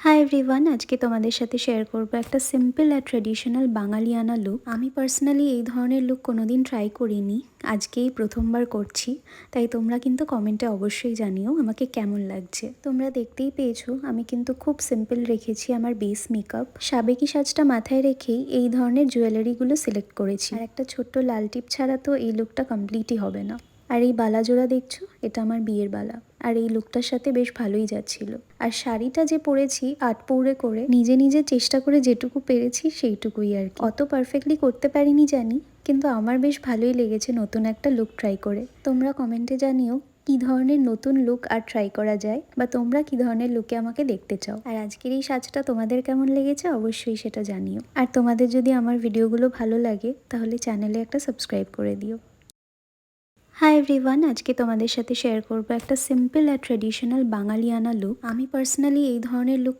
Hi everyone, আজকে তোমাদের সাথে শেয়ার করবো একটা সিম্পল আর ট্রেডিশনাল বাঙালিয়ানা লুক। আমি পার্সোনালি এই ধরনের লুক কোনোদিন ট্রাই করিনি, আজকেই প্রথমবার করছি। তাই তোমরা কিন্তু কমেন্টে অবশ্যই জানিও আমাকে কেমন লাগছে। তোমরা দেখতেই পেয়েছো আমি কিন্তু খুব সিম্পল রেখেছি আমার বেস মেকআপ। সাবেকি সাজটা মাথায় রেখেই এই ধরনের জুয়েলারিগুলো সিলেক্ট করেছি। আর একটা ছোট্ট লাল টিপ ছাড়া তো এই লুকটা কমপ্লিটই হবে না। আর এই বালা জোড়া দেখছো, এটা আমার বিয়ের বালা। আর এই লুকটার সাথে বেশ ভালোই যাচ্ছিল। আর শাড়িটা যে পরেছি আটপৌরে করে নিজে নিজে চেষ্টা করে যেটুকু পেরেছি সেইটুকুই আর কি। অত পারফেক্টলি করতে পারিনি জানি, কিন্তু আমার বেশ ভালোই লেগেছে নতুন একটা লুক ট্রাই করে। তোমরা কমেন্টে জানিও কি ধরনের নতুন লুক আর ট্রাই করা যায়, বা তোমরা কি ধরনের লুকে আমাকে দেখতে চাও। আর আজকের এই সাজটা তোমাদের কেমন লেগেছে অবশ্যই সেটা জানিও। আর তোমাদের যদি আমার ভিডিওগুলো ভালো লাগে তাহলে চ্যানেলে একটা সাবস্ক্রাইব করে দিও। হাই এভরিওয়ান, আজকে তোমাদের সাথে শেয়ার করবো একটা সিম্পল আর ট্রেডিশনাল বাঙালিয়ানা লুক। আমি পার্সোনালি এই ধরনের লুক